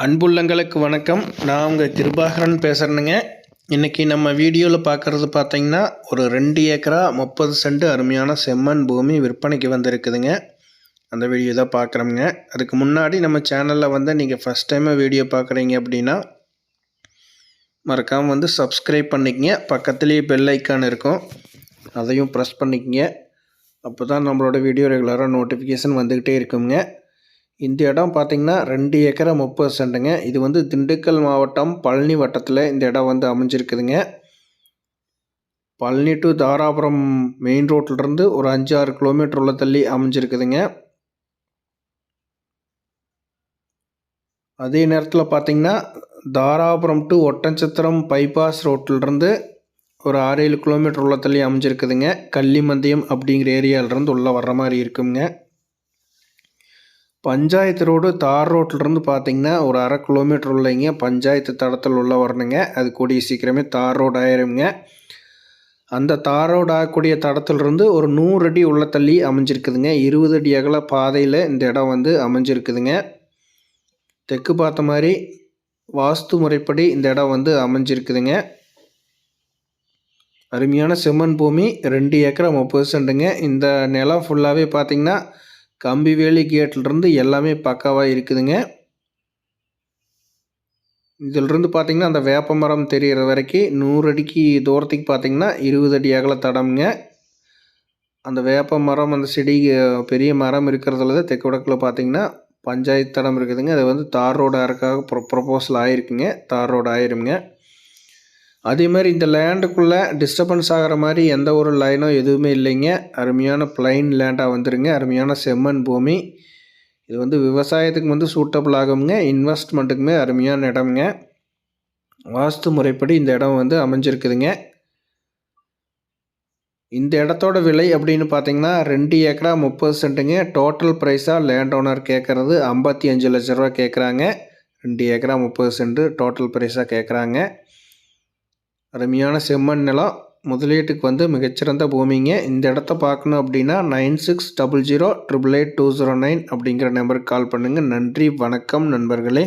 அன்புள்ளங்களுக்கு வணக்கம். நான் உங்கள் கிருபாகரன் பேசுகிறேனுங்க. இன்றைக்கி நம்ம வீடியோவில் பார்க்குறது பார்த்திங்கன்னா ஒரு 2 ஏக்கரா 30 சென்ட் அருமையான செம்மண் பூமி விற்பனைக்கு வந்திருக்குதுங்க. அந்த வீடியோ தான் பார்க்குறோங்க. அதுக்கு முன்னாடி நம்ம சேனலில் வந்து நீங்கள் ஃபஸ்ட் டைமாக வீடியோ பார்க்குறீங்க அப்படின்னா மறக்காமல் வந்து சப்ஸ்கிரைப் பண்ணிக்கங்க. பக்கத்துலேயே பெல் ஐக்கான் இருக்கும், அதையும் ப்ரெஸ் பண்ணிக்கங்க. அப்போ தான் நம்மளோட வீடியோ ரெகுலராக நோட்டிஃபிகேஷன் வந்துக்கிட்டே இருக்குங்க. இந்த இடம் பார்த்திங்கன்னா 2 ஏக்கரா 30 சென்ட்டுங்க. இது வந்து திண்டுக்கல் மாவட்டம் பழனி வட்டத்தில் இந்த இடம் வந்து அமைஞ்சிருக்குதுங்க. பழனி டு தாராபுரம் மெயின் ரோட்டிலிருந்து ஒரு 5-6 கிலோமீட்டர் உள்ள தள்ளி அமைஞ்சிருக்குதுங்க. அதே நேரத்தில் பார்த்திங்கன்னா தாராபுரம் டு ஒட்டன்சத்திரம் பைபாஸ் ரோட்டிலிருந்து ஒரு 6-7 கிலோமீட்டர் உள்ள தள்ளி அமைஞ்சிருக்குதுங்க. கள்ளிமந்தியம் அப்படிங்கிற ஏரியாவிலிருந்து உள்ளே வர்ற மாதிரி இருக்குங்க. பஞ்சாயத்து ரோடு தார் ரோட்டிலிருந்து பார்த்திங்கன்னா ஒரு 1/2 கிலோமீட்டர் உள்ளைங்க பஞ்சாயத்து தடத்தில் உள்ள வரணுங்க. அது கூடிய சீக்கிரமே தார் ரோடு ஆயிருங்க. அந்த தார் ரோடு ஆகக்கூடிய தடத்திலிருந்து ஒரு 100 அடி உள்ள தள்ளி அமைஞ்சிருக்குதுங்க. 20 அடி அகல பாதையில் இந்த இடம் வந்து அமைஞ்சிருக்குதுங்க. தெற்கு பார்த்த மாதிரி வாஸ்து முறைப்படி இந்த இடம் வந்து அமைஞ்சிருக்குதுங்க. அருமையான செம்மண் பூமி 2 ஏக்கரா 30 சென்ட்டுங்க. இந்த நிலம் ஃபுல்லாகவே பார்த்திங்கன்னா கம்பிவேலி கேட்டிலிருந்து எல்லாமே பக்காவாக இருக்குதுங்க. இதிலிருந்து பார்த்திங்கன்னா அந்த வேப்ப மரம் தெரிகிற வரைக்கும் 100 அடிக்கு தூரத்துக்கு பார்த்திங்கன்னா 20 அடி அகல தடம்ங்க. அந்த வேப்ப மரம் அந்த செடி பெரிய மரம் இருக்கிறதுல தான் தெற்கு வடக்கில் பார்த்திங்கன்னா பஞ்சாயத்து தடம் இருக்குதுங்க. அது வந்து தார் ரோடு ஆகிறதுக்காக ப்ரொப்போசல் ஆகிருக்குங்க. தார் ரோடு ஆயிருங்க. அதே மாதிரி இந்த லேண்டுக்குள்ளே டிஸ்டர்பன்ஸ் ஆகிற மாதிரி எந்த ஒரு லைனோ எதுவுமே இல்லைங்க. அருமையான பிளைன் லேண்டாக வந்துருங்க. அருமையான செம்மண் பூமி. இது வந்து விவசாயத்துக்கு வந்து சூட்டபிள் ஆகுங்க. இன்வெஸ்ட்மெண்ட்டுக்குமே அருமையான இடம்ங்க. வாஸ்து முறைப்படி இந்த இடம் வந்து அமைஞ்சிருக்குதுங்க. இந்த இடத்தோட விலை அப்படின்னு பார்த்தீங்கன்னா 2 ஏக்கரா 30 சென்ட்டுங்க. டோட்டல் ப்ரைஸாக லேண்ட் ஓனர் கேட்குறது 55 லட்ச ரூபா கேட்குறாங்க. 2 ஏக்கரா 30 சென்ட்டு டோட்டல் ப்ரைஸாக கேட்குறாங்க. அருமையான செம்மண் நிலம், முதலீட்டுக்கு வந்து மிகச்சிறந்த பூமிங்க. இந்த இடத்த பார்க்கணும் அப்படின்னா 9600888209 அப்படிங்கிற நம்பருக்கு கால் பண்ணுங்கள். நன்றி, வணக்கம் நண்பர்களே.